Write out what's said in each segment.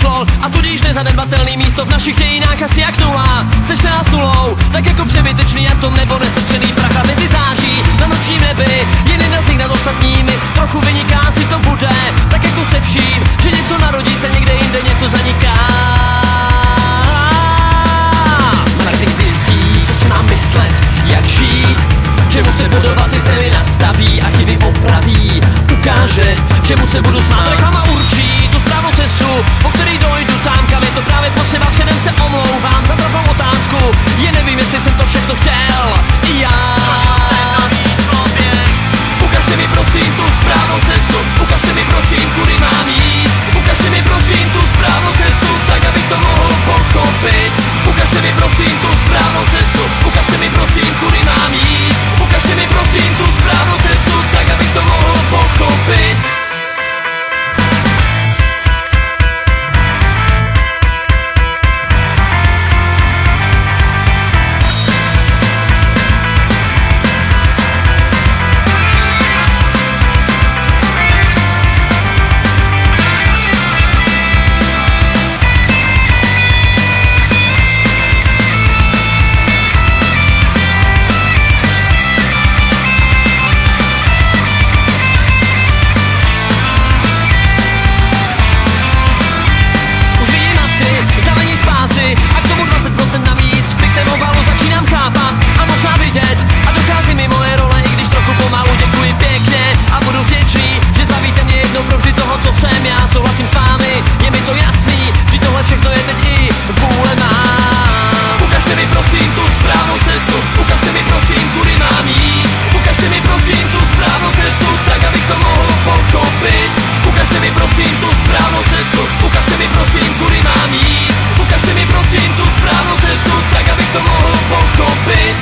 číslo a tudíž nezanedbatelný místo v našich dějinách asi jak nula. Sečte nás nulou, tak jako přebytečný atom nebo nesetřený prach a mezi září na nočním nebi. Jeden z nich nad ostatními trochu vyniká, si to bude tak jako se vším, že něco narodí se někde jinde, něco zaniká. Mrak zjistí, co se mám myslet, jak žít, čemu se budovat systémy nastaví a chyby opraví. Ukáže, čemu se budu smát, reklama určí tu správnou cestu, po který dojdu tam, kam je to právě potřeba. Předem se omlouvám za trapnou otázku, jen nevím, jestli jsem to všechno chtěl i já. Ukažte mi prosím tu správnou cestu, ukažte mi prosím, kudy mám jít. Ukažte mi prosím tu správnou cestu, tak abych to mohl pochopit. Ukažte mi prosím tu správnou cestu, ukažte mi prosím, kudy mám jít. Ukažte mi prosím tu správnou cestu, tak abych to mohl pochopit. Souhlasím s vámi, je mi to jasný, že tohle všechno je teď i vůle mám. Ukažte mi prosím tu správnou cestu, ukažte mi prosím, kudy mám jít. Ukažte mi prosím tu správnou cestu, tak abych to mohl pochopit. Ukažte mi prosím tu správnou cestu, ukažte mi prosím, kudy mám jít. Ukažte mi prosím tu správnou cestu, tak abych to mohl pochopit.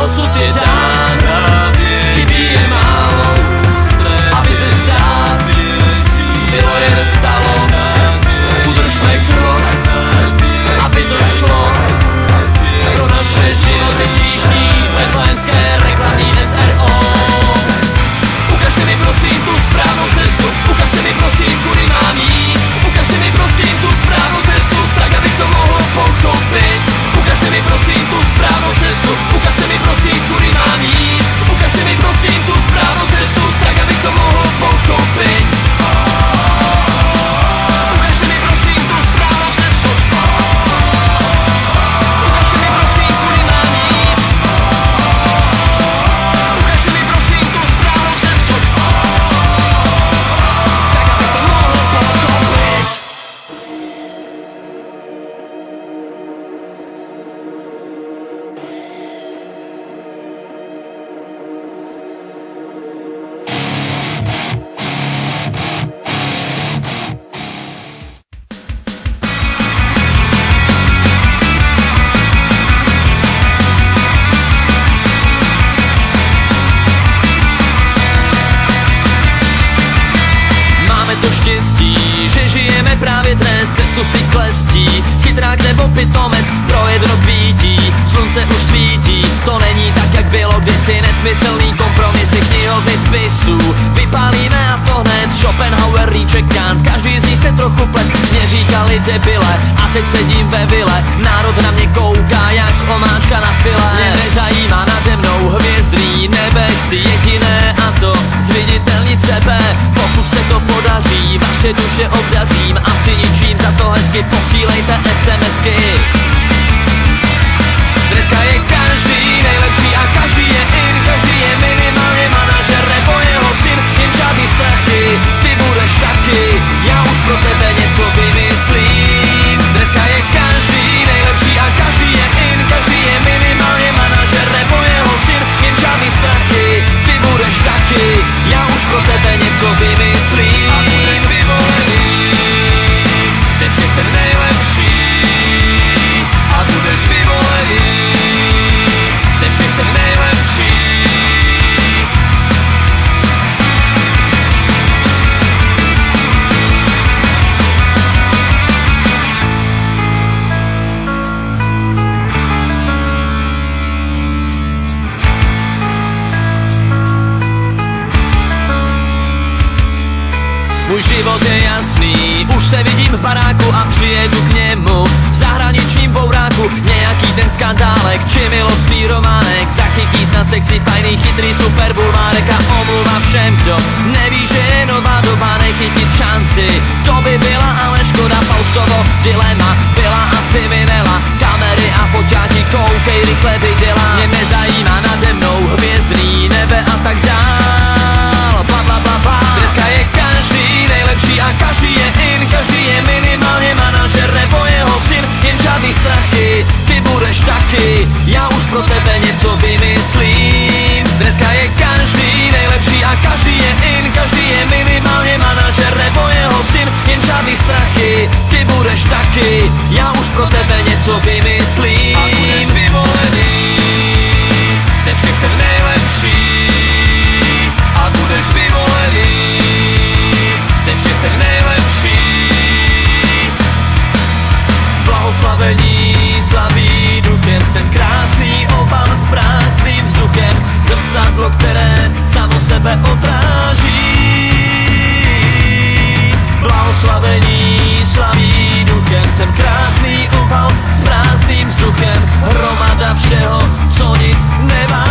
Osud je dán, chybí je málo, aby se stát, zbylo je nestalo. Udržme krok, aby to šlo, pro naše životy tížní, betlémské reklamní SRO. Ukažte mi prosím tu správnou cestu, ukažte mi prosím, kudy mám jít. Ukažte mi prosím tu správnou cestu, tak abych to mohl pochopit. Ukažte mi prosím tu správnou cestu, ukažte mi prosím, kudy mám jít. Ukažte mi prosím tu správnou cestu, tak abych to mohl pochopit. Ukažte mi prosím tu správnou cestu, ukažte mi prosím, kudy mám jít. Ukažte mi prosím tu správnou cestu, tak abych to mohl pochopit. Že žijeme právě dnes, cestu si klestí, chytrák nebo pitomec, pro jedno kvítí, slunce už svítí, to není tak, jak bylo kdysi, nesmyslný kompromisy knihovny spisů, vypálíme a to hned, Schopenhauer, Nietzsche, Kant, každý z nich se trochu plet, mě říkali debile, a teď sedím ve vile, národ na mě kouká, jak omáčka na file, mě nezajímá nade mnou hvězdný nebe, chci jediné a to zviditelnit sebe, pokud se to podaří, vaše duše obdařím, asi ničím, za to hezky posílejte SMSky. Dneska je každý nejlepší a každý je in, každý je minimálně manažer nebo jeho syn, jen žádný strachy, ty budeš taky, já už pro tebe něco vymyslím. Dneska je každý nejlepší a každý je in, každý je minimálně manažer nebo jeho syn, jen žádný strachy, ty budeš taky, já už pro tebe něco vymyslím. A budeš vyvolený, jsi všech ten nejlepší, a budeš vyvolený, jsi všech ten nejlepší. Můj život je jasný, už se vidím v baráku a přijedu k němu v zahraničním bouráku. Nějaký ten skandálek, či milostný románek zachytí snad sexy, fajný, chytrý super bulvárek a omluva všem, kdo neví, že je nová doba nechytit šanci. To by byla ale škoda, Faustovo dilema byla asi minela. Kamery a foťáky, koukej, rychle vydělá. Mě nezajímá nade mnou hvězdný nebe a tak dál. Bla bla bla bla. Dneska je každý nejlepší a každý je in. Každý je minimálně manažer nebo jeho syn. Jen žádný strachy, ty budeš taky. Já už pro tebe něco vymyslím. Dneska je každý nejlepší a každý je in. Každý je minimálně manažer nebo jeho syn. Jen žádný strachy, ty budeš taky. Já už pro tebe něco vymyslím. A budeš vyvolený, se všechny nejlepší. A budeš vyvolený, se všechny nejlepší. Blahoslavení, slaví duchem, jsem krásný obal s prázdným vzduchem. Zrcadlo, které samo sebe odráží. Blahoslavení, slaví duchem, jsem krásný obal s prázdným vzduchem. Hromada všeho, co nic neváží.